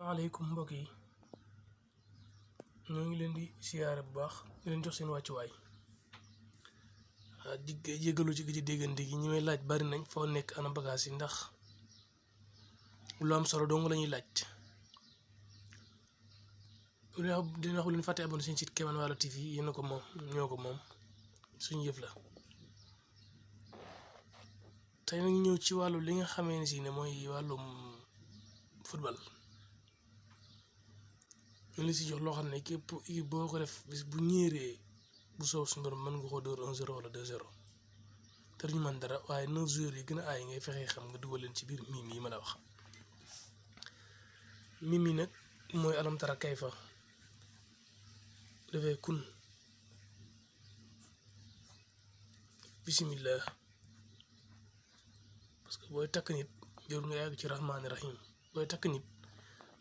asalaamaaleykum mbokk yi ñoo ngi leen di siyaare bu baax di leen jox seen wàccuwaay di jégalu ci gi déggante gi ñi may laaj bari nañ foo nekk ana bagage yi ndax lu am solo dong la ñuy laaj dina wax leen fàtte abonné seen site Kéemaan Walo TV yéen a ko moom ñoo ko moom suñu yëf la. tey nag ñëw ci wàllu li nga xamee ne si ne mooy wàllum football ñu li si jox loo xam ne képp équipe boo ko def bis bu ñéeree bu soow suñu borom mën nga ko dóor 1-0 wala 2-0 te duñu mën dara waaye 9 joueurs yi gën a aay ngay fexee xam nga dugal leen ci biir mim yi ma la wax. mim yi nag mooy alam tara kayfa defee kun bismillah parce que booy takk nit jarul nga yàgg ci rahmaani rahim booy takk nit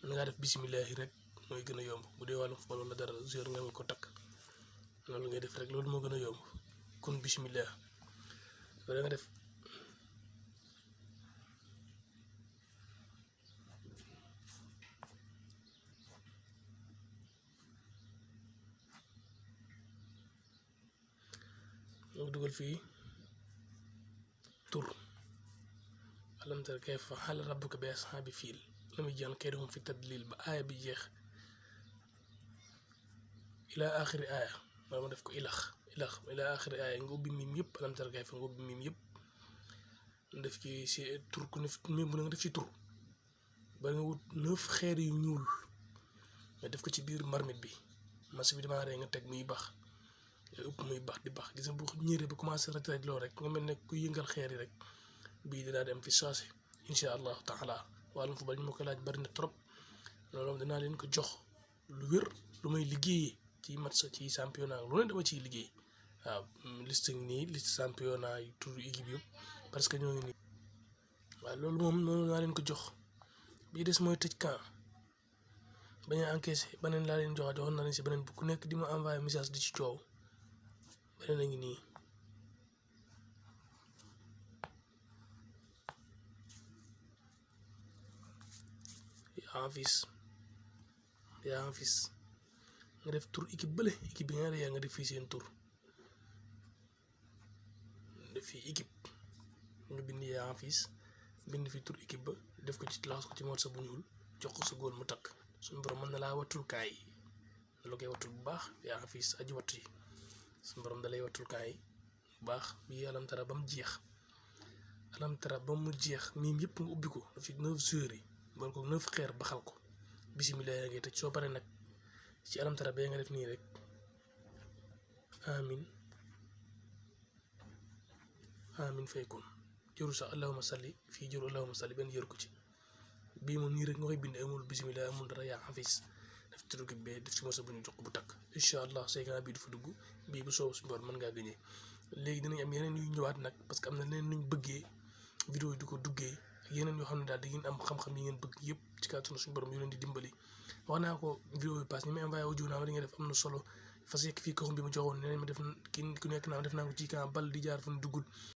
mën ngaa def bismillahi rek mooy gën a yomb bu dee wàllum football wala dara joueur nga ko takk loolu ngay def rek loolu moo gën a yomb kun bismillah loolu nga def nga dugal fii tur alam tara kayfa fa'ala rabbuka bi ashaabil fiil lam yaj'al kaydahum fi tadlil ba aaya bi jeex ila axiri aaya wala ma def ko ilax ila axiri aaya nga ubbi mim yëpp alam tara kayfa nga ubbi mim yëpp def ci si tur ku ne mim bu ne nga def ci tur ba nga wut 9 xeer yu ñuul nga def ko ci biir marmite bi mas bi dama rey nga teg muy bax upp muy bax di bax gis nga bu ñëwee ba commencé retraite loolu rek nga mel ne ku yëngal xeer yi rek bii dinaa dem fi saasi insha allahu taala wàllum football ñu ma koy laaj bari na trop loolu dinaa leen ko jox lu wér lu may liggéeyee ci match ci championnat lu ne dama ciy liggéey waaw liste nii liste championnat yi tur équipe yëpp parce que ñoo ngi nii waaw loolu moom noonu naa leen ko jox bii des mooy tëj camp bañ a encaissé beneen laa leen joxoon naa leen si beneen bu ku nekk di ma envoyé message di ci coow beneen a ngi nii yaa xafis nga def tur équipe bële équipe bi nga ne yaa nga def fii seen tur def fii équipe nga bind yaa xafis bind fi tur équipe ba def ko ci laxas ko ci morso bu ñuul jox ko sa góor mu takk suñu borom mën na laa wattul kaay da la koy wattul bu baax yaa xafis aji wattu yi suñu borom da lay wattul kaay bu baax bii alam tara ba mu jeex alam tara ba mu jeex miim yëpp nga ubbi ko daf ci 9 joueurs yi bool ko 9 xeer baxal ko bisimilah yaa ngi tëj soo paree nag ci alam tara bee nga def nii rek amin faykun jëru sax allahuma salli fii jëru allahuma salli benn jëru ko ci bii moom nii rek nga koy bind amul bisimilah amul dara yaa xafis def ci dugub bee def ci morso bu ñu jox bu takk incha allah saykan bii du fa dugg bii bu soow suñu boor mën ngaa gëñee léegi dinañ am yeneen yu ñëwaat nag parce que am na leneen nuñ bëggee vidéo yi di ko duggee yeneen yoo xam ne daal di ngeen am xam-xam yi ngeen bëgg yëpp ci kàttanu suñu borom yu leen di dimbali wax naa ko vidéo yi pass ni ma envoyé audio naa ma li nga def am na solo fas yekk fii kaxum bi ma joxoon neneen ma def ki ku nekk naa def naa ko ci kan bal di jaar fu ñu duggul